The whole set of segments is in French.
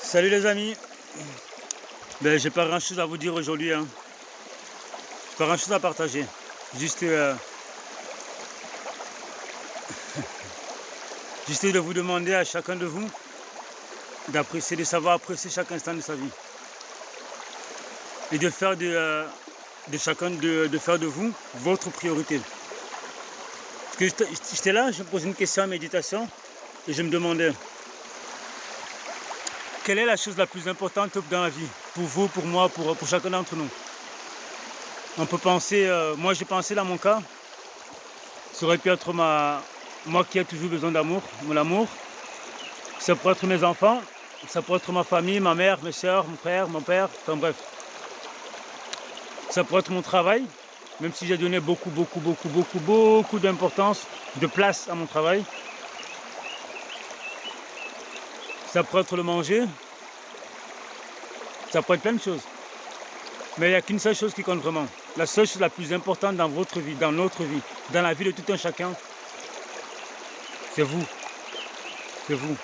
Salut les amis, j'ai pas grand chose à vous dire aujourd'hui, hein. Pas grand chose à partager. Juste, juste de vous demander à chacun de vous d'apprécier, de savoir apprécier chaque instant de sa vie. Et de faire de faire de vous votre priorité. Parce que j'étais là, je me posais une question en méditation et je me demandais quelle est la chose la plus importante dans la vie, pour vous, pour moi, pour chacun d'entre nous. On peut penser, moi j'ai pensé dans mon cas, ça aurait pu être moi qui ai toujours besoin d'amour, mon amour. Ça pourrait être mes enfants, ça pourrait être ma famille, ma mère, mes soeurs, mon frère, mon père, enfin bref. Ça pourrait être mon travail, même si j'ai donné beaucoup d'importance, de place à mon travail. Ça pourrait être le manger, ça pourrait être plein de choses. Mais il n'y a qu'une seule chose qui compte vraiment. La seule chose la plus importante dans votre vie, dans notre vie, dans la vie de tout un chacun, c'est vous. C'est vous.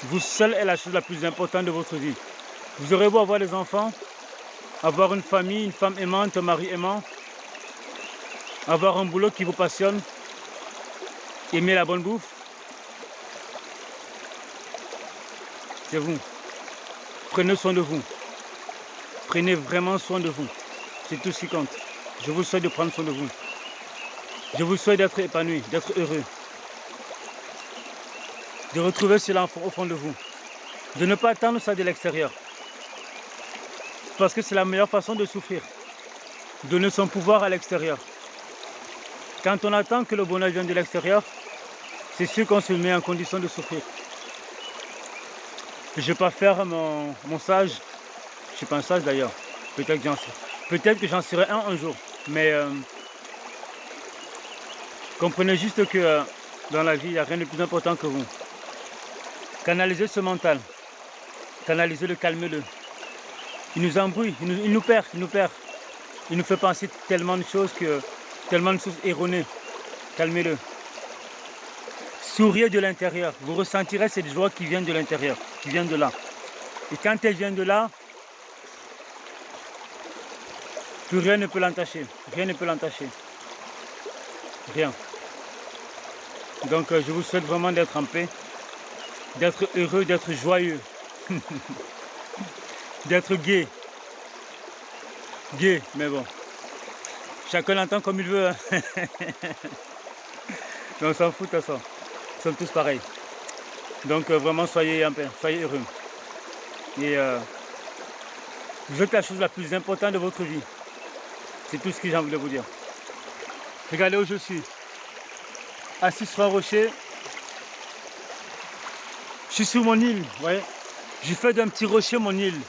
Vous seul est la chose la plus importante de votre vie. Vous aurez beau avoir des enfants, avoir une famille, une femme aimante, un mari aimant, avoir un boulot qui vous passionne, aimer la bonne bouffe, c'est vous. Prenez soin de vous. Prenez vraiment soin de vous. C'est tout ce qui compte. Je vous souhaite de prendre soin de vous. Je vous souhaite d'être épanoui, d'être heureux. De retrouver cela au fond de vous. De ne pas attendre ça de l'extérieur. Parce que c'est la meilleure façon de souffrir. Donner son pouvoir à l'extérieur. Quand on attend que le bonheur vienne de l'extérieur, c'est sûr qu'on se met en condition de souffrir. Je ne vais pas faire mon sage. Je ne suis pas un sage d'ailleurs. Peut-être que j'en serai un jour. Mais comprenez juste que dans la vie, il n'y a rien de plus important que vous. Canalisez ce mental. Canalisez-le, calmez-le. Il nous embrouille, il nous perd. Il nous fait penser tellement de choses erronées. Calmez-le. Souriez de l'intérieur. Vous ressentirez cette joie qui vient de l'intérieur, qui vient de là. Et quand elle vient de là, plus rien ne peut l'entacher. Rien ne peut l'entacher. Rien. Donc je vous souhaite vraiment d'être en paix, d'être heureux, d'être joyeux, d'être gai. Gai, mais bon. Chacun l'entend comme il veut. Hein. Mais on s'en fout de ça. Nous sommes tous pareils. Donc vraiment soyez en paix, soyez heureux. Et vous êtes la chose la plus importante de votre vie. C'est tout ce que j'ai envie de vous dire. Regardez où je suis. Assis sur un rocher. Je suis sur mon île, vous voyez. Je fais d'un petit rocher mon île.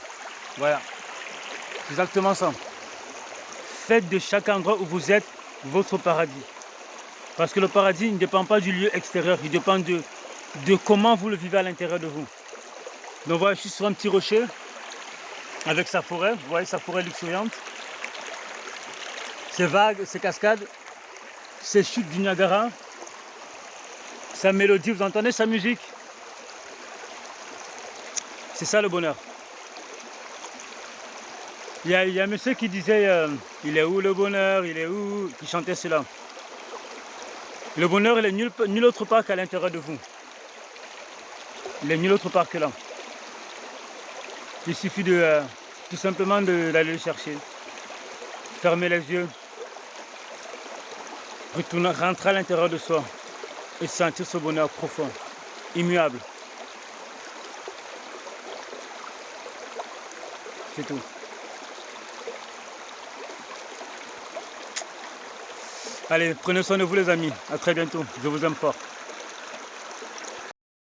Voilà. Exactement ça. Faites de chaque endroit où vous êtes votre paradis. Parce que le paradis ne dépend pas du lieu extérieur, il dépend de comment vous le vivez à l'intérieur de vous. Donc voilà, je suis sur un petit rocher avec sa forêt, vous voyez sa forêt luxuriante. Ces vagues, ces cascades, ces chutes du Niagara, sa mélodie, vous entendez sa musique? C'est ça le bonheur. Il y a un monsieur qui disait il est où le bonheur, il est où, qui chantait cela. Le bonheur, il est nulle autre part qu'à l'intérieur de vous. Il est nulle autre part que là. Il suffit de tout simplement d'aller le chercher. Fermer les yeux. Rentrer à l'intérieur de soi. Et sentir ce bonheur profond, immuable. C'est tout. Allez, prenez soin de vous les amis. À très bientôt. Je vous aime fort.